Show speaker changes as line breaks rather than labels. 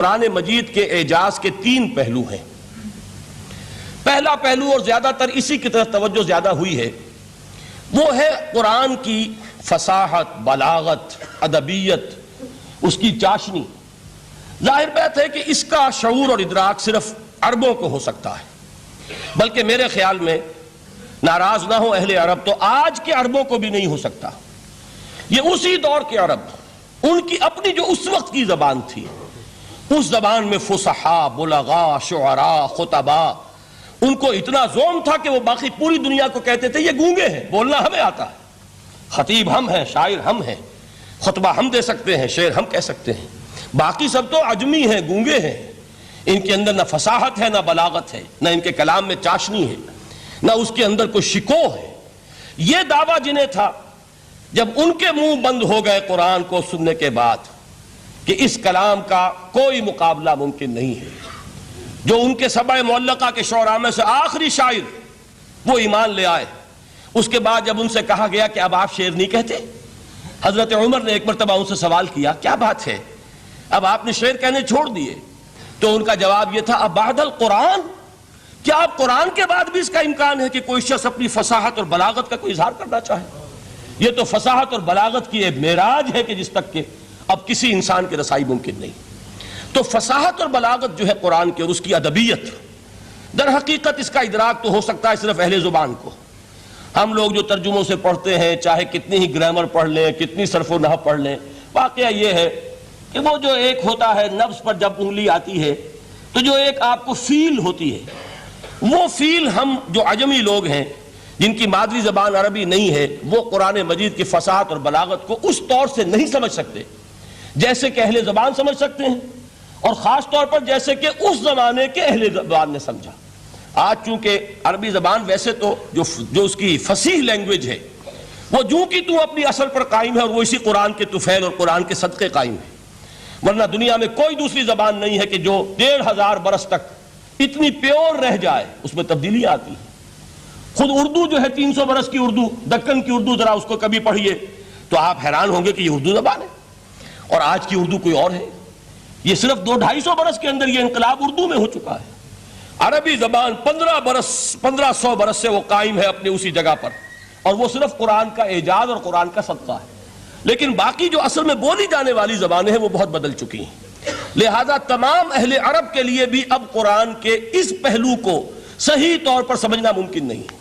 قرآن مجید کے اعجاز کے تین پہلو ہیں۔ پہلا پہلو، اور زیادہ تر اسی کی طرف توجہ زیادہ ہوئی ہے، وہ ہے قرآن کی فصاحت، بلاغت، ادبیت، اس کی چاشنی۔ ظاہر بات ہے کہ اس کا شعور اور ادراک صرف عربوں کو ہو سکتا ہے، بلکہ میرے خیال میں ناراض نہ ہو اہل عرب تو آج کے عربوں کو بھی نہیں ہو سکتا۔ یہ اسی دور کے عرب، ان کی اپنی جو اس وقت کی زبان تھی، اس زبان میں فصحاء، بلغاء، شعراء، خطباء، ان کو اتنا ذوم تھا کہ وہ باقی پوری دنیا کو کہتے تھے یہ گونگے ہیں، بولنا ہمیں آتا ہے، خطیب ہم ہیں، شاعر ہم ہیں، خطبہ ہم دے سکتے ہیں، شعر ہم کہہ سکتے ہیں، باقی سب تو عجمی ہیں، گونگے ہیں، ان کے اندر نہ فصاحت ہے، نہ بلاغت ہے، نہ ان کے کلام میں چاشنی ہے، نہ اس کے اندر کوئی شکوہ ہے۔ یہ دعویٰ جنہیں تھا، جب ان کے منہ بند ہو گئے قرآن کو سننے کے بعد کہ اس کلام کا کوئی مقابلہ ممکن نہیں ہے، جو ان کے سبع معلقہ کے شعراء میں سے آخری شاعر وہ ایمان لے آئے، اس کے بعد جب ان سے کہا گیا کہ اب آپ شعر نہیں کہتے، حضرت عمر نے ایک مرتبہ ان سے سوال کیا کیا بات ہے، اب آپ نے شعر کہنے چھوڑ دیے؟ تو ان کا جواب یہ تھا، اب بعد القرآن، کیا اب قرآن کے بعد بھی اس کا امکان ہے کہ کوئی شخص اپنی فصاحت اور بلاغت کا کوئی اظہار کرنا چاہے؟ یہ تو فصاحت اور بلاغت کی ایک معراج ہے کہ جس تک کہ اب کسی انسان کی رسائی ممکن نہیں۔ تو فصاحت اور بلاغت جو ہے قرآن کی اور اس کی ادبیت، در حقیقت اس کا ادراک تو ہو سکتا ہے صرف اہل زبان کو۔ ہم لوگ جو ترجموں سے پڑھتے ہیں، چاہے کتنی ہی گرامر پڑھ لیں، کتنی صرف و نحو پڑھ لیں، واقعہ یہ ہے کہ وہ جو ایک ہوتا ہے نفس پر جب انگلی آتی ہے تو جو ایک آپ کو فیل ہوتی ہے، وہ فیل ہم جو عجمی لوگ ہیں جن کی مادری زبان عربی نہیں ہے، وہ قرآن مجید کی فصاحت اور بلاغت کو اس طور سے نہیں سمجھ سکتے جیسے کہ اہل زبان سمجھ سکتے ہیں، اور خاص طور پر جیسے کہ اس زمانے کے اہل زبان نے سمجھا۔ آج چونکہ عربی زبان ویسے تو جو اس کی فصیح لینگویج ہے وہ جوں کی تو اپنی اصل پر قائم ہے، اور وہ اسی قرآن کے طفیل اور قرآن کے صدقے قائم ہے، ورنہ دنیا میں کوئی دوسری زبان نہیں ہے کہ جو 1500 برس تک اتنی پیور رہ جائے، اس میں تبدیلی آتی ہے۔ خود اردو جو ہے 300 برس کی اردو، دکن کی اردو، ذرا اس کو کبھی پڑھیے تو آپ حیران ہوں گے کہ یہ اردو زبان ہے، اور آج کی اردو کوئی اور ہے۔ یہ صرف 200-250 برس کے اندر یہ انقلاب اردو میں ہو چکا ہے۔ عربی زبان 1500 برس سے وہ قائم ہے اپنے اسی جگہ پر، اور وہ صرف قرآن کا اعجاز اور قرآن کا صدقہ ہے، لیکن باقی جو اصل میں بولی جانے والی زبانیں ہیں وہ بہت بدل چکی ہیں۔ لہذا تمام اہل عرب کے لیے بھی اب قرآن کے اس پہلو کو صحیح طور پر سمجھنا ممکن نہیں ہے۔